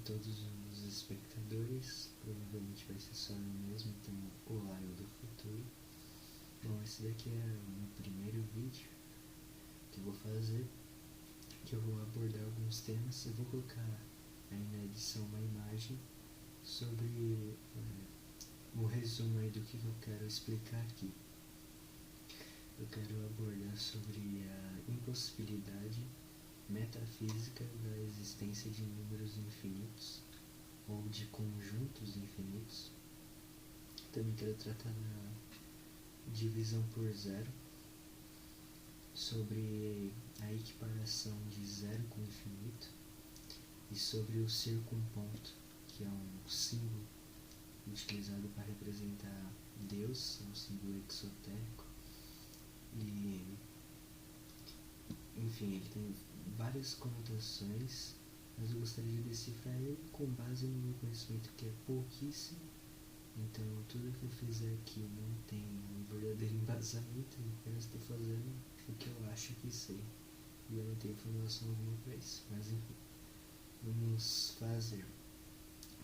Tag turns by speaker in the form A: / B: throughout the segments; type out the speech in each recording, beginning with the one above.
A: todos os espectadores, provavelmente vai ser só eu mesmo, então olá eu do futuro. Bom, esse daqui é o meu primeiro vídeo que eu vou fazer, que eu vou abordar alguns temas. Eu vou colocar aí na edição uma imagem sobre um resumo aí do que eu quero explicar aqui. Eu quero abordar sobre a impossibilidade metafísica da existência de números infinitos ou de conjuntos infinitos. Também quero tratar da divisão por zero, sobre a equiparação de zero com infinito e sobre o ser com ponto, que é um símbolo utilizado para representar Deus, é um símbolo exotérico. E, enfim, ele tem várias conotações, mas eu gostaria de decifrar ele com base no meu conhecimento, que é pouquíssimo. Então, tudo que eu fizer aqui não tem um verdadeiro embasamento, eu apenas estou fazendo o que eu acho que sei. E eu não tenho informação alguma para isso. Mas, enfim, vamos fazer.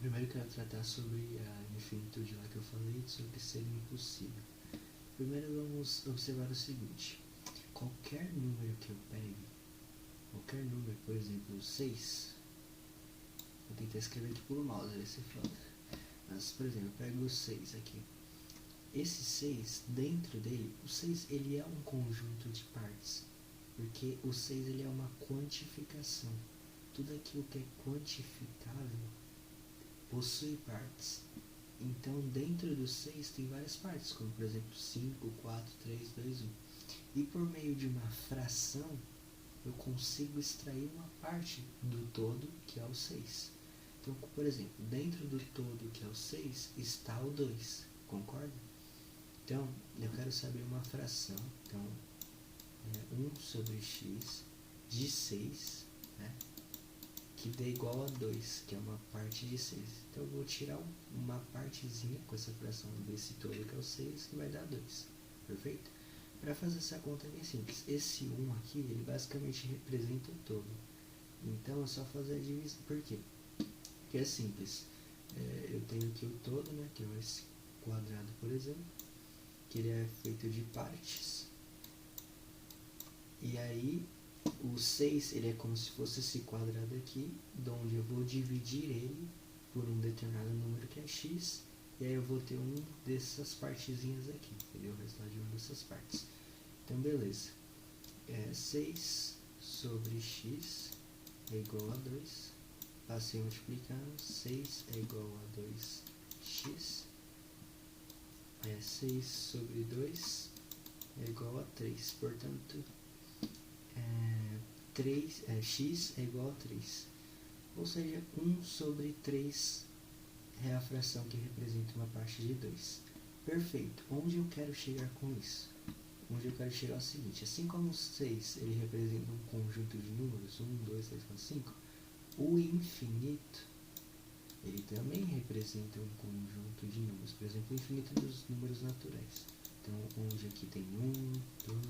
A: Primeiro eu quero tratar sobre a infinitude lá que eu falei, sobre ser impossível. Primeiro vamos observar o seguinte: qualquer número que eu pegue, qualquer número, por exemplo, 6, vou tentar escrever aqui por mouse, vai ser foda. Mas, por exemplo, eu pego o 6 aqui. Esse 6, dentro dele, o 6 ele é um conjunto de partes, porque o 6 ele é uma quantificação. Tudo aquilo que é quantificável possui partes. Então, dentro do 6 tem várias partes, como por exemplo 5, 4, 3, 2, 1. E por meio de uma fração, eu consigo extrair uma parte do todo, que é o 6. Então, por exemplo, dentro do todo, que é o 6, está o 2. Concorda? Então, eu quero saber uma fração. Então, 1 sobre x de 6, né? Que dê igual a 2, que é uma parte de 6. Então eu vou tirar uma partezinha com essa fração desse todo que é o 6, que vai dar 2. Perfeito? Para fazer essa conta é bem simples. Esse 1 aqui, ele basicamente representa o todo. Então é só fazer a divisão. Por quê? Porque é simples. Eu tenho aqui o todo, né, que é esse quadrado, por exemplo, que ele é feito de partes. E aí o 6 ele é como se fosse esse quadrado aqui, onde eu vou dividir ele por um determinado número que é x, e aí eu vou ter um dessas partezinhas aqui, entendeu? O resultado de uma dessas partes. Então beleza, 6 sobre x é igual a 2, passei multiplicando, 6 é igual a 2x, 6 sobre 2 é igual a 3, portanto x é igual a 3, ou seja, 1 sobre 3 é a fração que representa uma parte de 2. Perfeito. Onde eu quero chegar com isso? Onde eu quero chegar é o seguinte: assim como o 6 ele representa um conjunto de números, 1, 2, 3, 4, 5, o infinito ele também representa um conjunto de números. Por exemplo, o infinito dos números naturais. Então, onde aqui tem 1,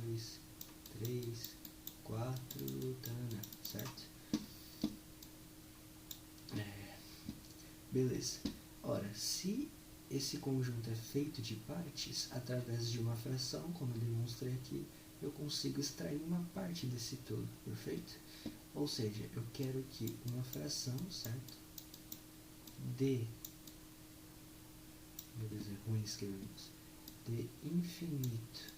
A: 2, 3, 4, tanana, certo? Beleza. Ora, se esse conjunto é feito de partes, através de uma fração, como eu demonstrei aqui, eu consigo extrair uma parte desse todo, perfeito? Ou seja, eu quero que uma fração, certo? De, beleza, é ruim escrever isso, de infinito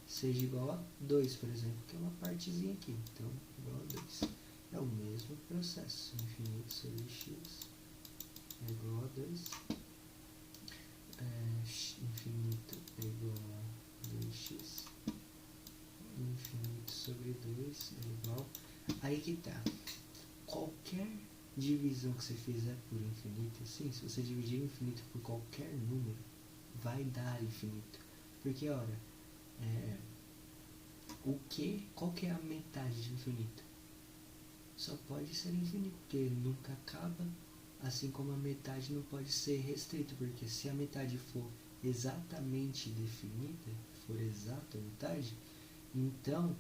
A: seja igual a 2, por exemplo, que é uma partezinha aqui, então igual a 2. É o mesmo processo, infinito sobre x é igual a 2, infinito é igual a 2x, infinito sobre 2 é igual, aí que tá, qualquer divisão que você fizer por infinito, assim, se você dividir o infinito por qualquer número, vai dar infinito, porque ora, qual que é a metade de infinito? Só pode ser infinito, porque ele nunca acaba, assim como a metade não pode ser restrito, porque se a metade for exatamente definida, for exata a metade, então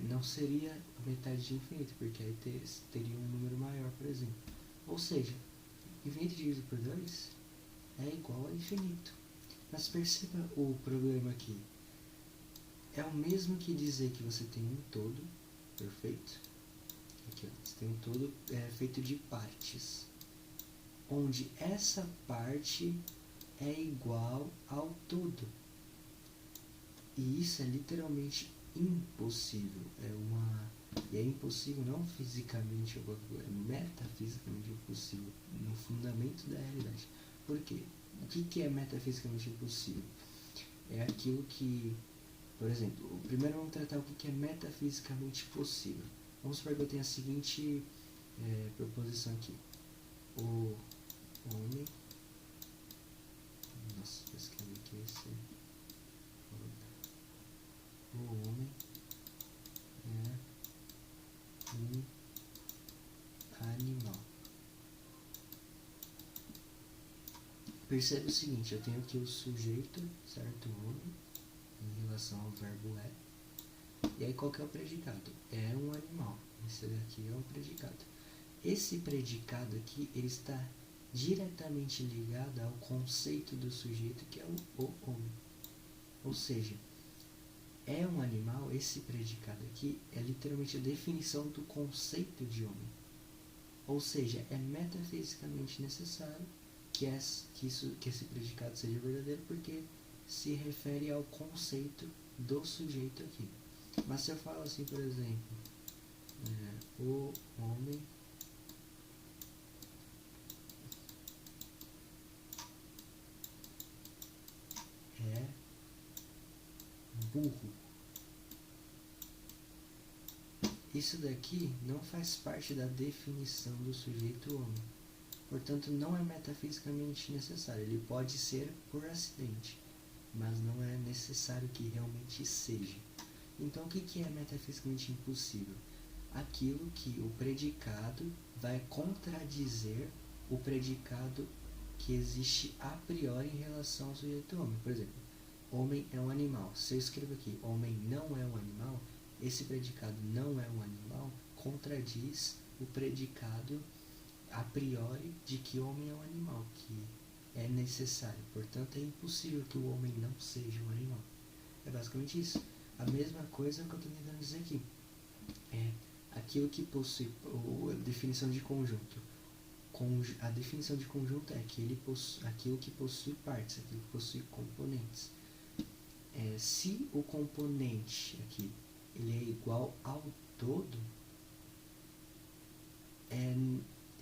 A: não seria metade de infinito, porque aí teria um número maior, por exemplo. Ou seja, infinito dividido por 2 é igual a infinito. Mas perceba o problema aqui. É o mesmo que dizer que você tem um todo, perfeito? Aqui, ó, você tem um todo feito de partes, onde essa parte é igual ao todo. E isso é literalmente impossível. E é impossível não fisicamente, é metafisicamente impossível, no fundamento da realidade. Por quê? O que é metafisicamente impossível? É aquilo que, por exemplo, primeiro vamos tratar o que é metafisicamente possível. Vamos supor que eu tenho a seguinte proposição aqui. O homem... Nossa, eu escrevi aqui esse... O homem é um animal. Percebe o seguinte, eu tenho aqui o sujeito, certo? O homem, em relação ao verbo é. E aí qual que é o predicado? É um animal. Esse daqui é um predicado. Esse predicado aqui, ele está diretamente ligado ao conceito do sujeito, que é o homem. Ou seja, é um animal, esse predicado aqui é literalmente a definição do conceito de homem. Ou seja, é metafisicamente necessário que esse predicado seja verdadeiro, porque se refere ao conceito do sujeito aqui. Mas se eu falo assim, por exemplo, o homem é burro. Isso daqui não faz parte da definição do sujeito homem. Portanto, não é metafisicamente necessário. Ele pode ser por acidente, mas não é necessário que realmente seja. Então, o que é metafisicamente impossível? Aquilo que o predicado vai contradizer o predicado que existe a priori em relação ao sujeito homem. Por exemplo, homem é um animal. Se eu escrevo aqui, homem não é um animal, esse predicado não é um animal contradiz o predicado a priori de que homem é um animal, que é necessário. Portanto, é impossível que o homem não seja um animal. É basicamente isso. A mesma coisa que eu estou tentando dizer aqui. É aquilo que possui, a definição de conjunto. A definição de conjunto é aquilo que possui partes, aquilo que possui componentes. Se o componente aqui ele é igual ao todo,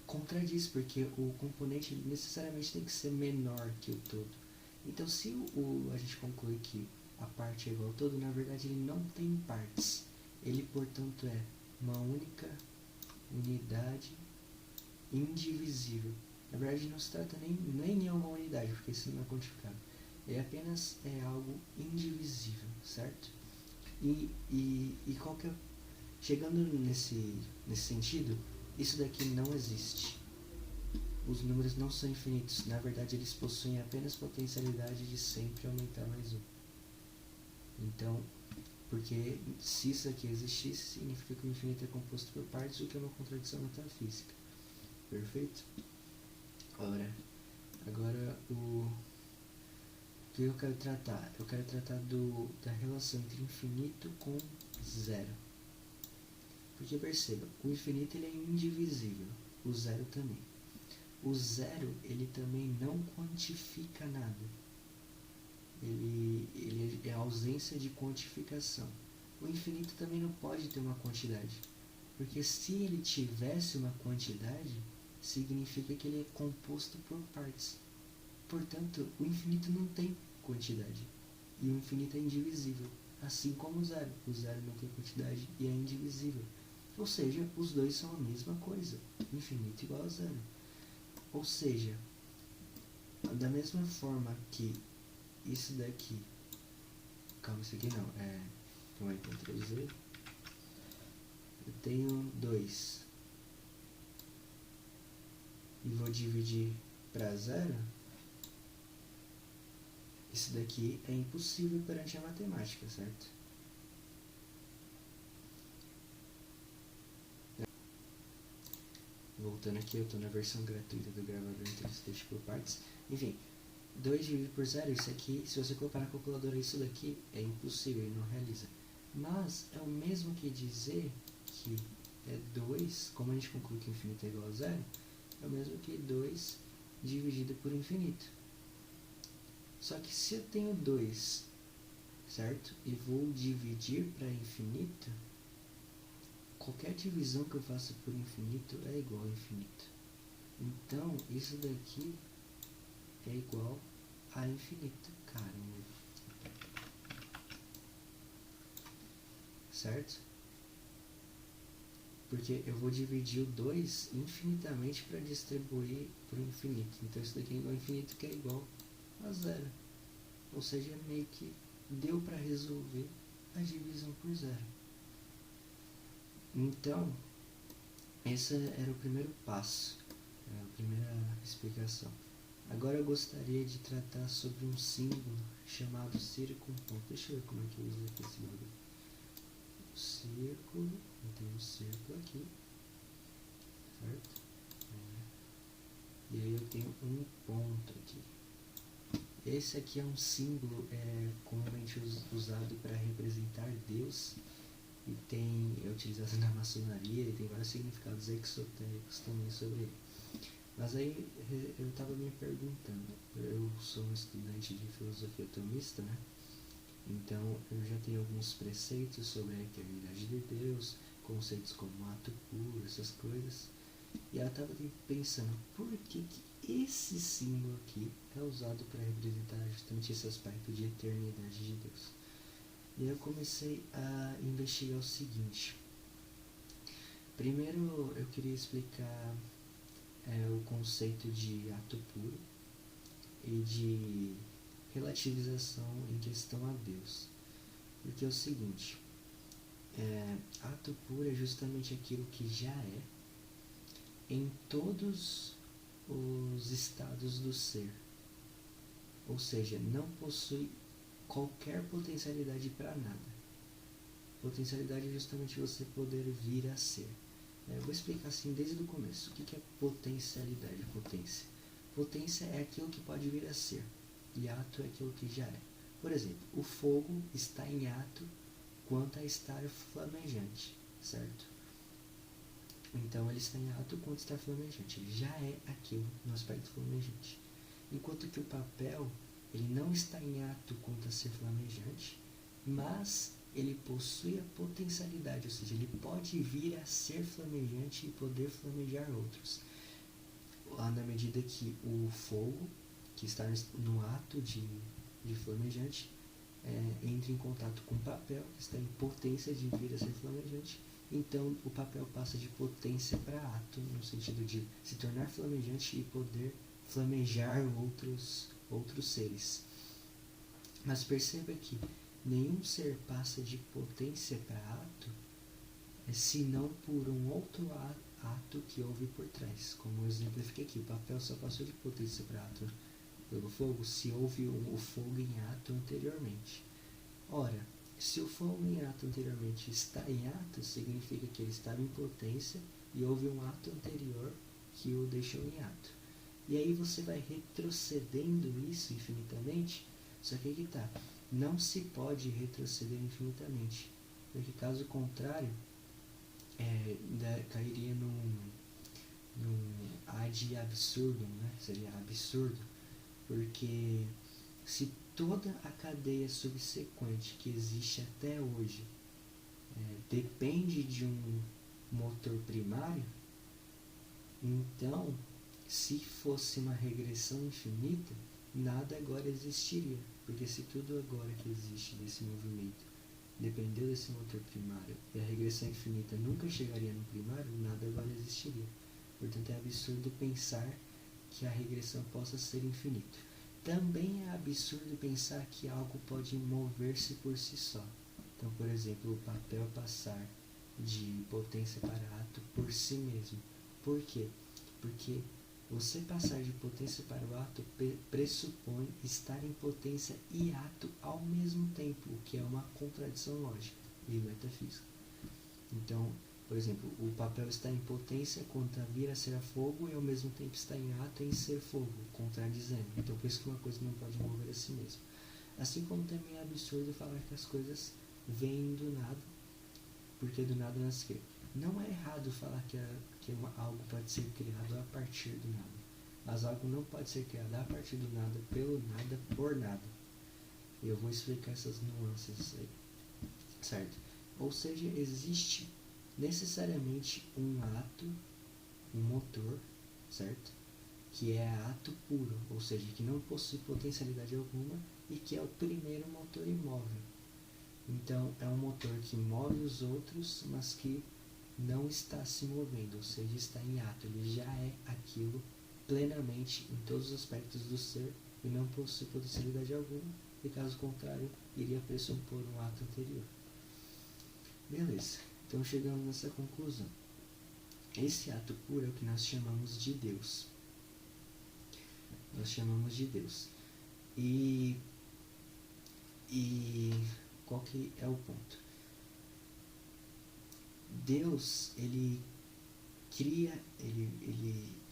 A: contradiz, porque o componente necessariamente tem que ser menor que o todo. Então, se a gente conclui que a parte é igual ao todo, na verdade ele não tem partes. Ele, portanto, é uma única unidade indivisível. Na verdade, não se trata nem é uma unidade, porque isso não é quantificado. É apenas algo indivisível, certo? E qual que é... Chegando nesse sentido, isso daqui não existe. Os números não são infinitos. Na verdade, eles possuem apenas potencialidade de sempre aumentar mais um. Então, porque se isso aqui existisse, significa que o infinito é composto por partes, o que é uma contradição metafísica. Perfeito? Agora o que eu quero tratar? Eu quero tratar da relação entre infinito com zero. Porque perceba, o infinito ele é indivisível, o zero também. O zero ele também não quantifica nada. Ele é a ausência de quantificação. O infinito também não pode ter uma quantidade. Porque se ele tivesse uma quantidade, significa que ele é composto por partes. Portanto, o infinito não tem quantidade. E o infinito é indivisível. Assim como o zero. O zero não tem quantidade e é indivisível. Ou seja, os dois são a mesma coisa. Infinito igual a zero. Ou seja, da mesma forma que isso daqui... Calma, isso aqui não. Calma aí, Ctrl Z. Eu tenho 2. E vou dividir para zero. Isso daqui é impossível perante a matemática, certo? voltando aqui, eu estou na versão gratuita do gravador, então isso deixa por partes. Enfim, 2 dividido por 0, isso aqui, se você colocar na calculadora isso daqui, é impossível, ele não realiza. Mas é o mesmo que dizer que é 2, como a gente conclui que o infinito é igual a 0, é o mesmo que 2 dividido por infinito. Só que se eu tenho 2, certo? E vou dividir para infinito, qualquer divisão que eu faça por infinito é igual a infinito. Então, isso daqui é igual a infinito. Caramba. Certo? Porque eu vou dividir o 2 infinitamente para distribuir para o infinito. Então, isso daqui é igual a infinito, que é igual a 0. Ou seja, meio que deu para resolver a divisão por 0. Então, esse era o primeiro passo, a primeira explicação. Agora eu gostaria de tratar sobre um símbolo chamado círculo ponto. Deixa eu ver como é que eu uso aqui esse bagulho. O círculo, eu tenho um círculo aqui, certo? E aí eu tenho um ponto aqui. Esse aqui é um símbolo comumente usado para representar Deus e é utilizado na maçonaria e tem vários significados exotéricos também sobre ele. Mas aí eu estava me perguntando, eu sou um estudante de filosofia tomista, né? Então eu já tenho alguns preceitos sobre a eternidade de Deus, conceitos como ato puro, essas coisas. E eu estava pensando, por que esse símbolo aqui é usado para representar justamente esse aspecto de eternidade de Deus? E eu comecei a investigar o seguinte. Primeiro eu queria explicar o conceito de ato puro e de relativização em questão a Deus. Porque é o seguinte, ato puro é justamente aquilo que já é em todos os estados do ser. Ou seja, não possui qualquer potencialidade para nada. Potencialidade é justamente você poder vir a ser. Eu vou explicar assim desde o começo. O que é potencialidade? Potência é aquilo que pode vir a ser. E ato é aquilo que já é. Por exemplo, o fogo está em ato quanto a estar flamejante, certo? Então ele está em ato quanto está flamejante. Ele já é aquilo no aspecto flamejante. Enquanto que o papel, ele não está em ato quanto a ser flamejante, mas ele possui a potencialidade, ou seja, ele pode vir a ser flamejante e poder flamejar outros. Na medida que o fogo, que está no ato de flamejante, entra em contato com o papel, que está em potência de vir a ser flamejante, então o papel passa de potência para ato, no sentido de se tornar flamejante e poder flamejar outros seres. Mas perceba que nenhum ser passa de potência para ato, senão por um outro ato que houve por trás. Como eu exemplifiquei aqui, o papel só passou de potência para ato pelo fogo se houve o fogo em ato anteriormente. Ora, se o fogo em ato anteriormente está em ato, significa que ele estava em potência e houve um ato anterior que o deixou em ato. E aí você vai retrocedendo isso infinitamente, só que aqui está, não se pode retroceder infinitamente, porque caso contrário, cairia num ad absurdum, né? Seria absurdo, porque se toda a cadeia subsequente que existe até hoje depende de um motor primário, então, se fosse uma regressão infinita, nada agora existiria, porque se tudo agora que existe desse movimento dependeu desse motor primário e a regressão infinita nunca chegaria no primário, nada agora existiria. Portanto, é absurdo pensar que a regressão possa ser infinita. Também é absurdo pensar que algo pode mover-se por si só. Então, por exemplo, o papel passar de potência para ato por si mesmo. Por quê? Porque você passar de potência para o ato pressupõe estar em potência e ato ao mesmo tempo, o que é uma contradição lógica e metafísica. Então, Por exemplo, o papel está em potência contra vir a ser a fogo e ao mesmo tempo está em ato em ser fogo, contradizendo. Então por isso que uma coisa não pode mover a si mesma. Assim como também é absurdo falar que as coisas vêm do nada, porque do nada nasce criado. Não é errado falar que algo pode ser criado a partir do nada, mas algo não pode ser criado a partir do nada, pelo nada, por nada. E eu vou explicar essas nuances aí, certo? Ou seja, existe necessariamente um ato, um motor, certo? Que é ato puro, ou seja, que não possui potencialidade alguma e que é o primeiro motor imóvel. Então, é um motor que move os outros, mas que não está se movendo, ou seja, está em ato. Ele já é aquilo plenamente em todos os aspectos do ser e não possui potencialidade alguma, e caso contrário, iria pressupor um ato anterior. Beleza, então chegamos nessa conclusão. Esse ato puro é o que nós chamamos de Deus. Nós chamamos de Deus. E qual que é o ponto? Deus, ele cria,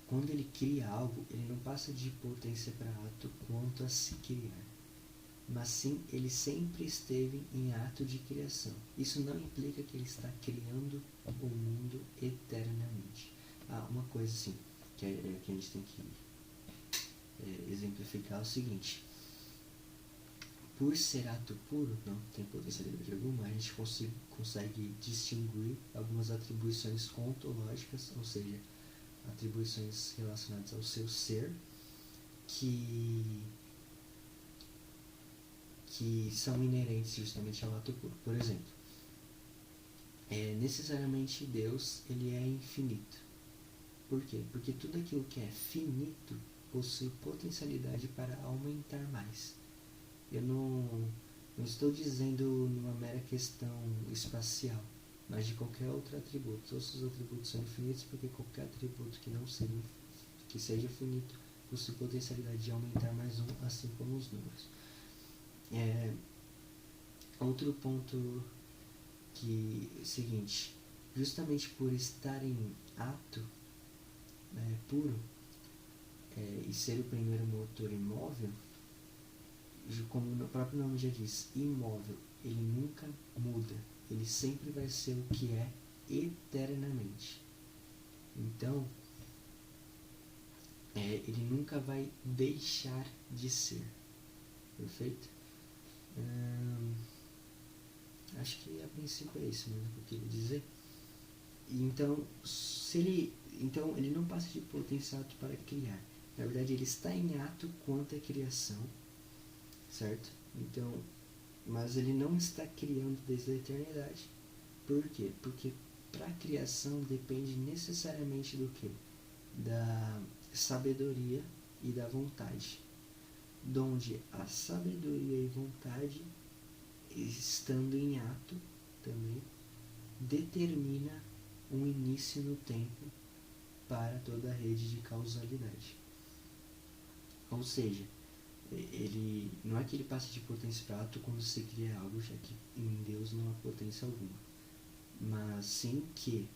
A: quando ele cria algo, ele não passa de potência para ato quanto a se criar, mas sim, ele sempre esteve em ato de criação. Isso não implica que ele está criando o mundo eternamente. Uma coisa assim, que a gente tem que exemplificar é o seguinte: por ser ato puro, não tem potencialidade alguma, a gente consegue distinguir algumas atribuições ontológicas, ou seja, atribuições relacionadas ao seu ser, que são inerentes justamente ao ato puro. Por exemplo, necessariamente Deus, ele é infinito. Por quê? Porque tudo aquilo que é finito possui potencialidade para aumentar mais. Eu não estou dizendo numa mera questão espacial, mas de qualquer outro atributo. Todos os atributos são infinitos porque qualquer atributo que seja finito possui potencialidade de aumentar mais um, assim como os números. Outro ponto que é o seguinte: justamente por estar em ato puro e ser o primeiro motor imóvel, como o próprio nome já diz, imóvel, ele nunca muda, ele sempre vai ser o que é eternamente. Então, ele nunca vai deixar de ser. Perfeito? Acho que a princípio é isso mesmo que eu queria dizer. Então, ele não passa de potência ato para criar. Na verdade, ele está em ato quanto à criação, certo? Então, mas ele não está criando desde a eternidade. Por quê? Porque para a criação depende necessariamente do quê? Da sabedoria e da vontade. Donde a sabedoria e vontade, estando em ato também, determina um início no tempo para toda a rede de causalidade. Ou seja, ele não é que ele passe de potência para ato quando se cria algo, já que em Deus não há potência alguma, mas sim que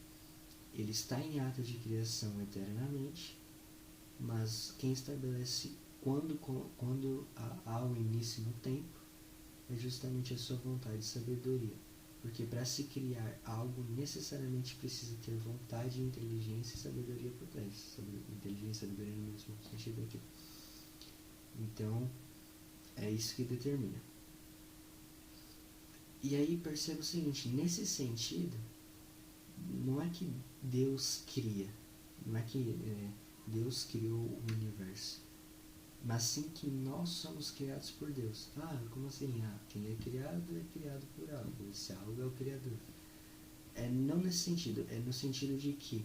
A: ele está em ato de criação eternamente, mas quem estabelece quando há o início no tempo é justamente a sua vontade e sabedoria, porque para se criar algo necessariamente precisa ter vontade, inteligência e sabedoria por trás. Inteligência e sabedoria no mesmo sentido aqui. Então, é isso que determina. E aí perceba o seguinte: nesse sentido, não é que Deus cria, não é que Deus criou o universo, mas sim que nós somos criados por Deus. Como assim? Quem é criado por algo, esse algo é o Criador. Não nesse sentido, é no sentido de que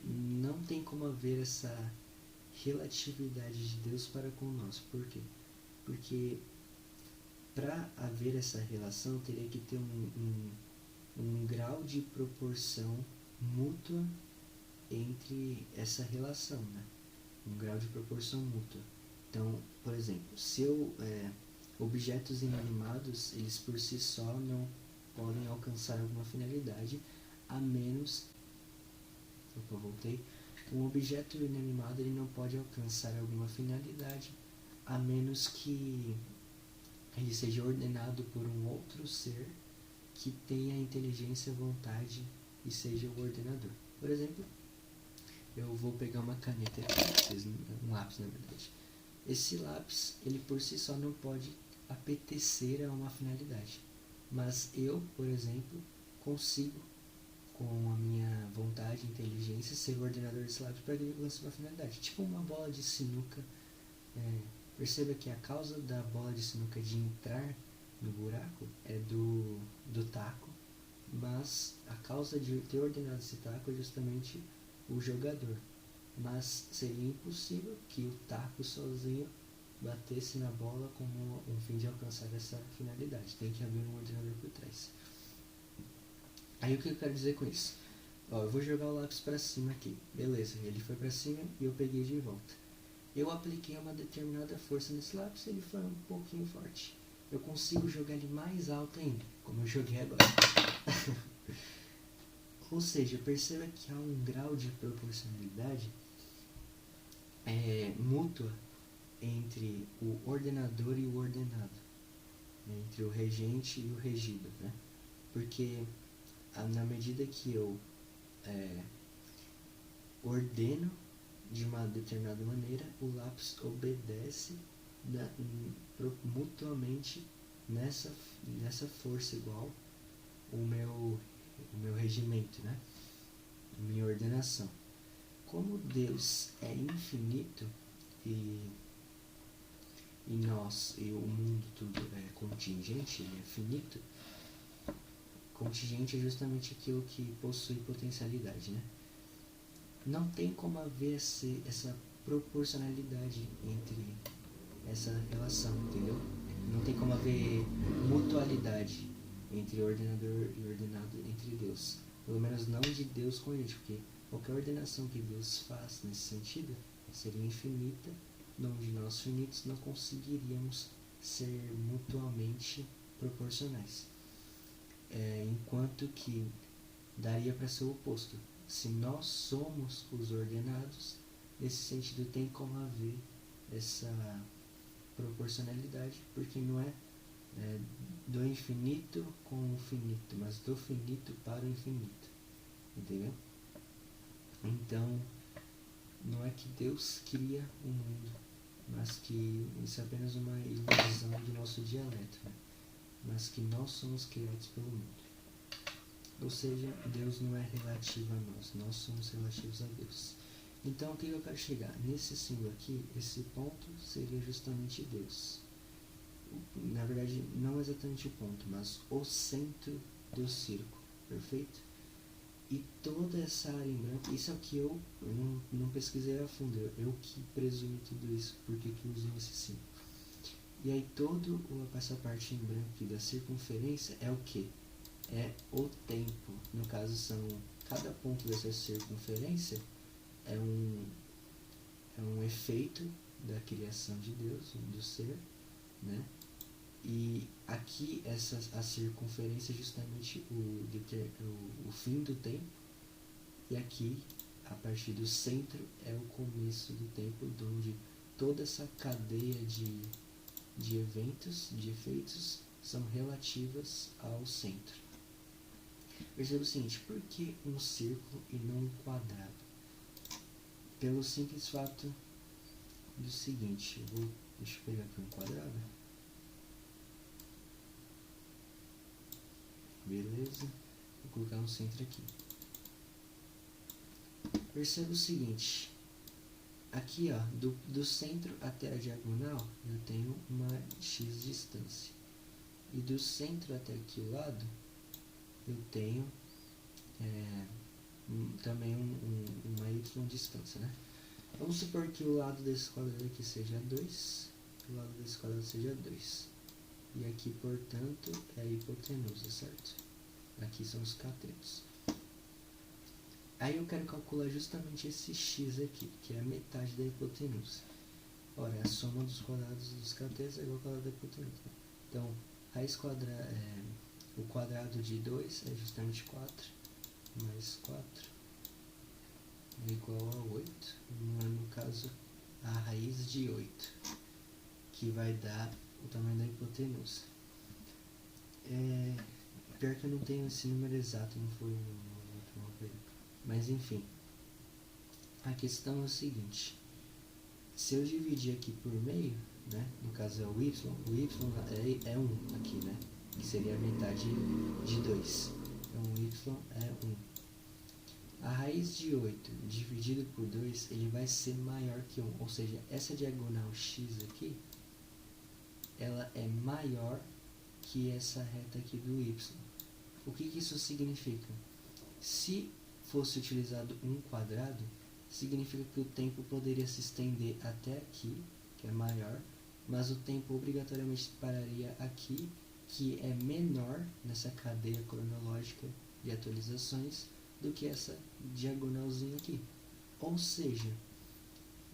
A: não tem como haver essa relatividade de Deus para com nós. Por quê? Porque para haver essa relação teria que ter um grau de proporção mútua entre essa relação, né? Um grau de proporção mútua. Então, por exemplo, objetos inanimados, eles por si só não podem alcançar alguma finalidade, a menos... Opa, voltei. Um objeto inanimado ele não pode alcançar alguma finalidade, a menos que ele seja ordenado por um outro ser que tenha inteligência, vontade e seja o ordenador. Por exemplo, eu vou pegar uma caneta aqui, um lápis na verdade. Esse lápis, ele por si só não pode apetecer a uma finalidade. Mas eu, por exemplo, consigo, com a minha vontade e inteligência, ser o ordenador desse lápis para que ele alcance uma finalidade. Tipo uma bola de sinuca. Perceba que a causa da bola de sinuca de entrar no buraco é do taco, mas a causa de ter ordenado esse taco é justamente o jogador. Mas seria impossível que o taco sozinho batesse na bola com um fim de alcançar essa finalidade. Tem que haver um ordenador por trás. Aí o que eu quero dizer com isso? Eu vou jogar o lápis para cima aqui. Beleza, ele foi para cima e eu peguei de volta. Eu apliquei uma determinada força nesse lápis e ele foi um pouquinho forte. Eu consigo jogar ele mais alto ainda, como eu joguei agora. Ou seja, perceba que há um grau de proporcionalidade mútua entre o ordenador e o ordenado, entre o regente e o regido, né? Porque na medida que eu ordeno de uma determinada maneira, o lápis obedece mutuamente nessa força igual o meu regimento, né? Minha ordenação. Como Deus é infinito e o mundo tudo é contingente, ele é finito, contingente é justamente aquilo que possui potencialidade, né? Não tem como haver essa proporcionalidade entre essa relação, entendeu? Não tem como haver mutualidade entre ordenador e ordenado entre Deus. Pelo menos não de Deus com a gente, porque qualquer ordenação que Deus faz nesse sentido seria infinita, onde nós finitos não conseguiríamos ser mutuamente proporcionais. Enquanto que daria para ser o oposto. Se nós somos os ordenados, nesse sentido tem como haver essa proporcionalidade, porque não é do infinito com o finito, mas do finito para o infinito. Entendeu? Então, não é que Deus cria o mundo, mas que isso é apenas uma ilusão do nosso dialeto, né? Mas que nós somos criados pelo mundo. Ou seja, Deus não é relativo a nós somos relativos a Deus. Então, o que eu quero chegar? Nesse símbolo aqui, esse ponto seria justamente Deus. Na verdade, não exatamente o ponto, mas o centro do círculo, perfeito? E toda essa área em branco, isso é o que eu não pesquisei a fundo, eu que presumi tudo isso, porque que usei esse símbolo. E aí essa parte em branco aqui da circunferência é o que? É o tempo. No caso, cada ponto dessa circunferência é um efeito da criação de Deus, do ser, né? E aqui a circunferência é justamente o fim do tempo, e aqui, a partir do centro, é o começo do tempo, onde toda essa cadeia de eventos, de efeitos, são relativas ao centro. Perceba o seguinte, por que um círculo e não um quadrado? Pelo simples fato do seguinte, deixa eu pegar aqui um quadrado. Beleza, vou colocar no centro aqui. Perceba o seguinte, aqui ó, do centro até a diagonal eu tenho uma x distância. E do centro até aqui o lado eu tenho também uma y distância, né? Vamos supor que o lado desse quadrado aqui seja 2, o lado desse quadrado seja 2. E aqui, portanto, é a hipotenusa, certo? Aqui são os catetos. Aí eu quero calcular justamente esse x aqui, que é a metade da hipotenusa. Ora, a soma dos quadrados dos catetos é igual ao quadrado da hipotenusa. Então, o quadrado de 2 é justamente 4, mais 4 é igual a 8, no caso a raiz de 8, que vai dar o tamanho da hipotenusa. Pior que eu não tenho esse número exato, não foi no último período. Mas enfim, a questão é o seguinte: se eu dividir aqui por meio, né, no caso é o y é 1 aqui, né, que seria a metade de 2. Então o y é 1. A raiz de 8 dividido por 2, ele vai ser maior que 1, ou seja, essa diagonal x aqui, ela é maior que essa reta aqui do y. O que isso significa? Se fosse utilizado um quadrado, significa que o tempo poderia se estender até aqui, que é maior, mas o tempo obrigatoriamente pararia aqui, que é menor nessa cadeia cronológica de atualizações do que essa diagonalzinha aqui. Ou seja,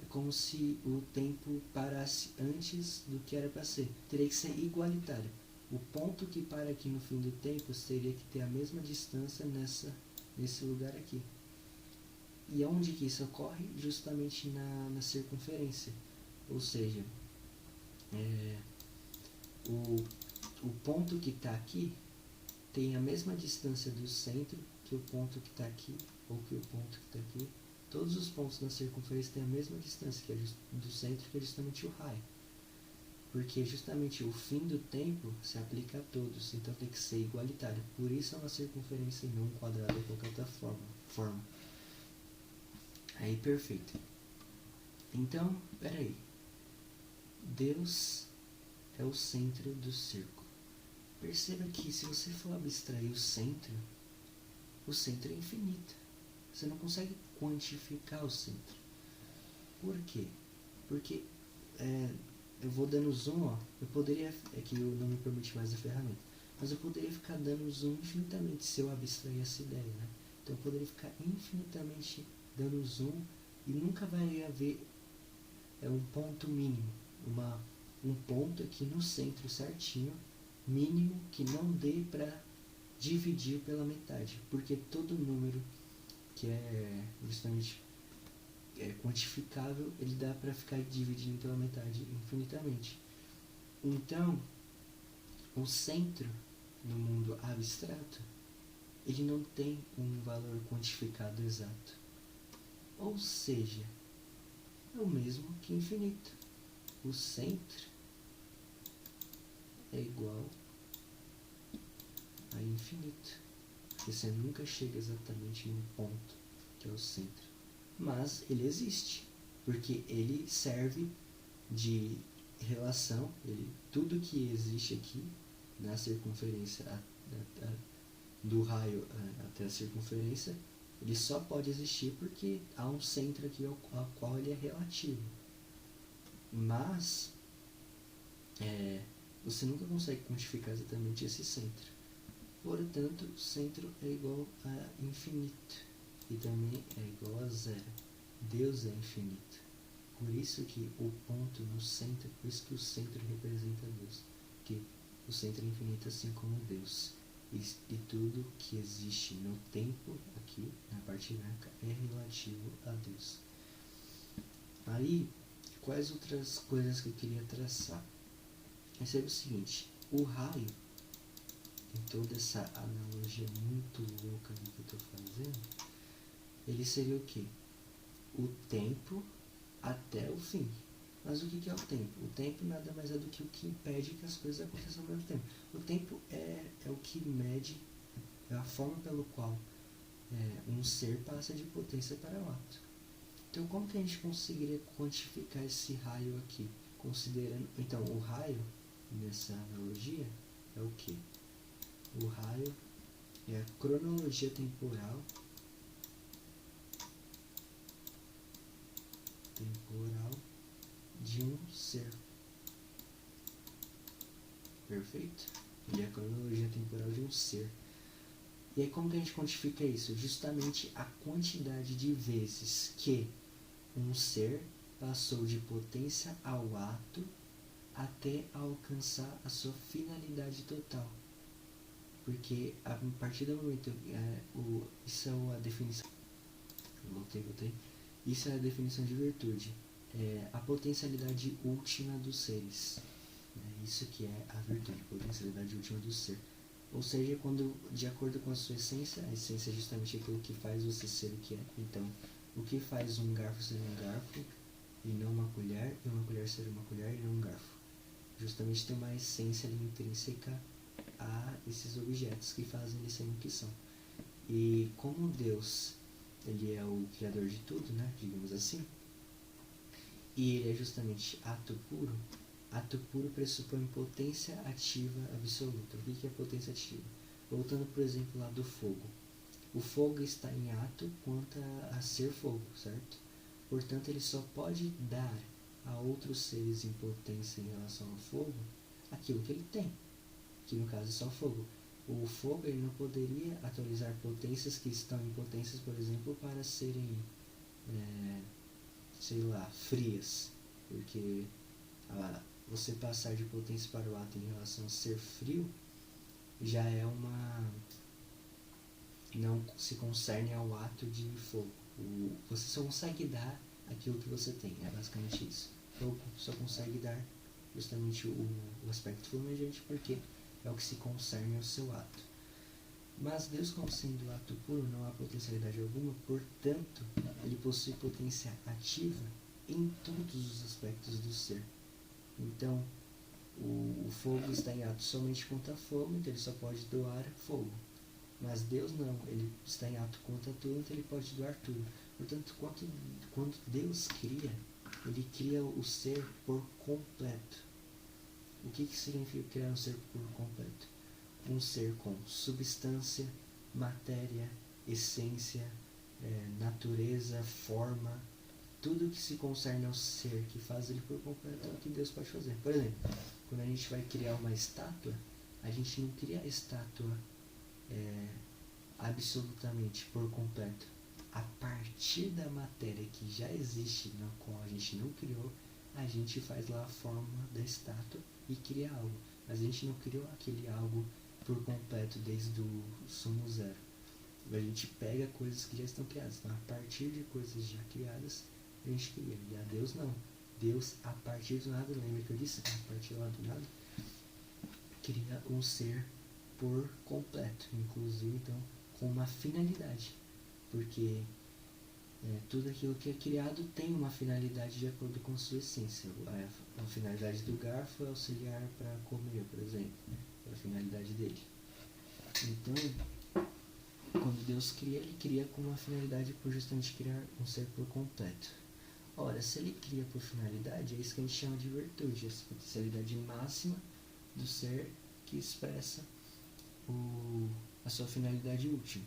A: é como se o tempo parasse antes do que era para ser. Teria que ser igualitário. O ponto que para aqui no fim do tempo teria que ter a mesma distância nesse lugar aqui. E onde que isso ocorre? Justamente na circunferência. Ou seja, o ponto que está aqui tem a mesma distância do centro que o ponto que está aqui, ou que o ponto que está aqui. Todos os pontos na circunferência têm a mesma distância que é do centro, que é justamente o raio. Porque justamente o fim do tempo se aplica a todos, então tem que ser igualitário. Por isso é uma circunferência e não um quadrado de qualquer outra forma. Aí, perfeito. Então, peraí. Deus é o centro do círculo. Perceba que se você for abstrair o centro é infinito. Você não consegue quantificar o centro. Por quê? Porque eu vou dando zoom, ó. Eu poderia, é que eu não me permite mais a ferramenta, mas eu poderia ficar dando zoom infinitamente se eu abstrair essa ideia, né? Então eu poderia ficar infinitamente dando zoom e nunca vai haver um ponto mínimo, um ponto aqui no centro certinho, mínimo, que não dê para dividir pela metade, porque todo número que é justamente quantificável, ele dá para ficar dividindo pela metade infinitamente. Então, o centro no mundo abstrato, ele não tem um valor quantificado exato. Ou seja, é o mesmo que infinito. O centro é igual a infinito, porque você nunca chega exatamente num ponto que é o centro. Mas ele existe, porque ele serve de relação, tudo que existe aqui na circunferência do raio até a circunferência, ele só pode existir porque há um centro aqui ao qual ele é relativo. Mas você nunca consegue quantificar exatamente esse centro. Portanto, o centro é igual a infinito. E também é igual a zero. Deus é infinito. Por isso que o ponto no centro, por isso que o centro representa Deus. Que o centro é infinito assim como Deus. E tudo que existe no tempo, aqui na parte branca, é relativo a Deus. Aí, quais outras coisas que eu queria traçar? Esse é o seguinte: o raio, em toda essa analogia muito louca que eu estou fazendo, ele seria o quê? O tempo até o fim. Mas o que é o tempo? O tempo nada mais é do que o que impede que as coisas aconteçam ao mesmo tempo. O tempo é o que mede, é a forma pelo qual um ser passa de potência para o ato. Então, como que a gente conseguiria quantificar esse raio aqui? Considerando, então, o raio, nessa analogia, é o quê? O raio é a cronologia temporal de um ser. Perfeito? Ele é a cronologia temporal de um ser. E aí como que a gente quantifica isso? Justamente a quantidade de vezes que um ser passou de potência ao ato até alcançar a sua finalidade total. Porque a partir do momento... isso é a definição... Voltei. Isso é a definição de virtude. A potencialidade última dos seres. Isso que é a virtude, a potencialidade última do ser. Ou seja, quando, de acordo com a sua essência, a essência é justamente aquilo que faz você ser o que é. Então, o que faz um garfo ser um garfo e não uma colher, e uma colher ser uma colher e não um garfo? Justamente tem uma essência ali intrínseca a esses objetos que fazem eles serem o que são. E como Deus, ele é o criador de tudo, né, digamos assim, e ele é justamente ato puro pressupõe potência ativa absoluta. O que é potência ativa? Voltando, por exemplo, lá do fogo. O fogo está em ato quanto a ser fogo, certo? Portanto, ele só pode dar a outros seres em potência em relação ao fogo aquilo que ele tem, que no caso é só fogo. O fogo, ele não poderia atualizar potências que estão em potências, por exemplo, para serem, frias, porque você passar de potência para o ato em relação a ser frio já é não se concerne ao ato de fogo. Você só consegue dar aquilo que você tem, é basicamente isso. Fogo só consegue dar justamente o aspecto flamejante porque é o que se concerne ao seu ato. Mas Deus, como sendo ato puro, não há potencialidade alguma, portanto, ele possui potência ativa em todos os aspectos do ser. Então, o fogo está em ato somente contra fogo, então ele só pode doar fogo. Mas Deus não, ele está em ato contra tudo, então ele pode doar tudo. Portanto, quando Deus cria, ele cria o ser por completo. O que significa criar um ser por completo? Um ser com substância, matéria, essência, natureza, forma, tudo que se concerne ao ser, que faz ele por completo, é o que Deus pode fazer. Por exemplo, quando a gente vai criar uma estátua, a gente não cria a estátua absolutamente por completo. A partir da matéria que já existe, na qual a gente não criou, a gente faz lá a forma da estátua e cria algo. Mas a gente não criou aquele algo por completo desde o sumo zero. A gente pega coisas que já estão criadas. Então, a partir de coisas já criadas, a gente cria. E a Deus não. Deus, a partir do nada, lembra que eu disse? A partir lá do nada, cria um ser por completo. Inclusive, então, com uma finalidade. Porque tudo aquilo que é criado tem uma finalidade de acordo com sua essência. A finalidade do garfo é auxiliar para comer, por exemplo. É a finalidade dele. Então, quando Deus cria, ele cria com uma finalidade por justamente criar um ser por completo. Ora, se ele cria por finalidade, é isso que a gente chama de virtude, essa potencialidade máxima do ser que expressa a sua finalidade última.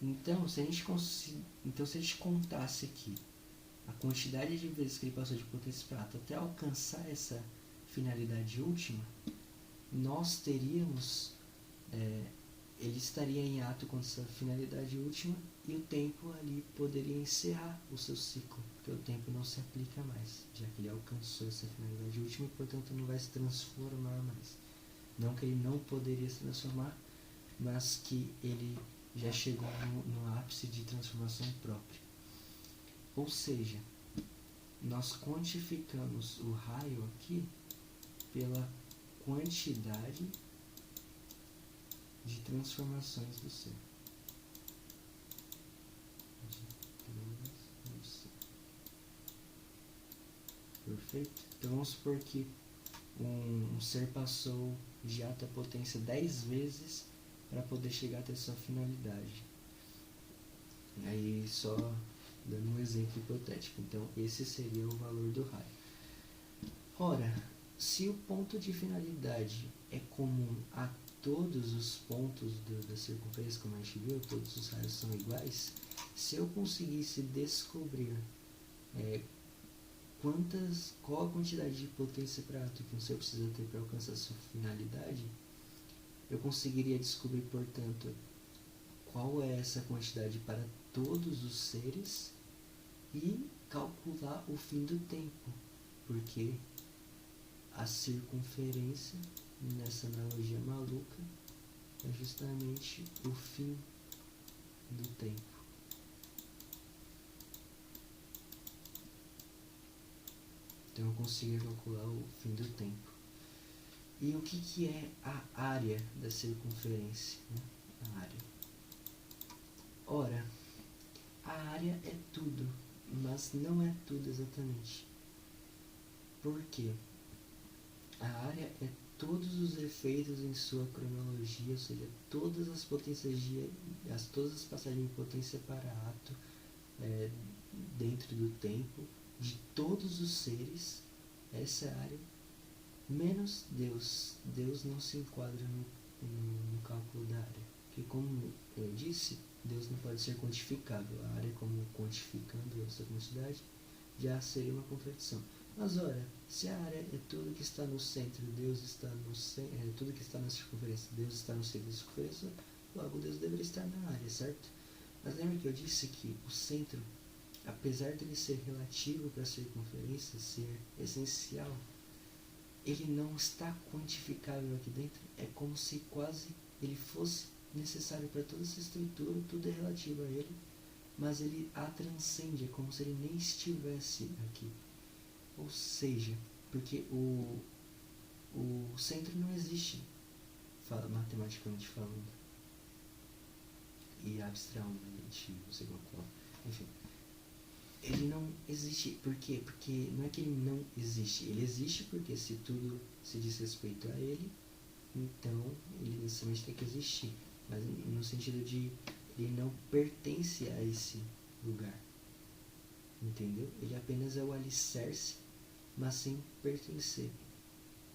A: Então, se a gente contasse aqui a quantidade de vezes que ele passou de potência para ato até alcançar essa finalidade última, nós teríamos... ele estaria em ato com essa finalidade última e o tempo ali poderia encerrar o seu ciclo, porque o tempo não se aplica mais, já que ele alcançou essa finalidade última e, portanto, não vai se transformar mais. Não que ele não poderia se transformar, mas que ele já chegou no ápice de transformação própria. Ou seja, nós quantificamos o raio aqui pela quantidade de transformações do ser. Perfeito? Então vamos supor que um ser passou de alta potência 10 vezes para poder chegar até sua finalidade. Aí só dando um exemplo hipotético. Então esse seria o valor do raio. Ora, se o ponto de finalidade é comum a todos os pontos da circunferência, como a gente viu, todos os raios são iguais, se eu conseguisse descobrir qual a quantidade de potência para ato que um ser precisa ter para alcançar sua finalidade, eu conseguiria descobrir, portanto, qual é essa quantidade para todos os seres e calcular o fim do tempo, porque a circunferência, nessa analogia maluca, é justamente o fim do tempo. Então eu consigo calcular o fim do tempo. E o que é a área da circunferência? Né? A área. Ora, a área é tudo, mas não é tudo exatamente. Por quê? A área é todos os efeitos em sua cronologia, ou seja, todas as potências todas as passagens de potência para ato dentro do tempo, de todos os seres, essa é a área, menos Deus. Deus não se enquadra no cálculo da área, porque como eu disse, Deus não pode ser quantificável. A área, como quantificando essa quantidade, já seria uma contradição. Mas ora, se a área é tudo que está no centro, Deus está no centro, tudo que está na circunferência, Deus está no centro da circunferência, logo Deus deveria estar na área, certo? Mas lembra que eu disse que o centro, apesar de ele ser relativo para a circunferência, ser essencial, ele não está quantificável aqui dentro. É como se quase ele fosse necessário para toda essa estrutura, tudo é relativo a ele, mas ele a transcende, é como se ele nem estivesse aqui. Ou seja, porque o centro não existe, matematicamente falando, e abstraamente, não sei qual, enfim, ele não existe. Por quê? Porque não é que ele não existe, ele existe porque se tudo se diz respeito a ele, então ele necessariamente tem que existir, mas no sentido de ele não pertence a esse lugar, entendeu? Ele apenas é o alicerce, mas sem pertencer,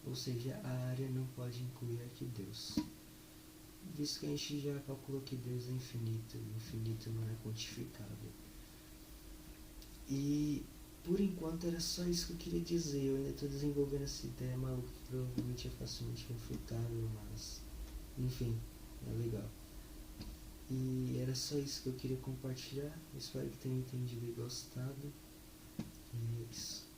A: ou seja, a área não pode incluir aqui Deus, visto que a gente já calculou que Deus é infinito, e infinito não é quantificável. E por enquanto era só isso que eu queria dizer. Eu ainda estou desenvolvendo essa ideia maluca que provavelmente é facilmente refutável, mas enfim, é legal. E era só isso que eu queria compartilhar. Espero que tenham entendido e gostado. E é isso.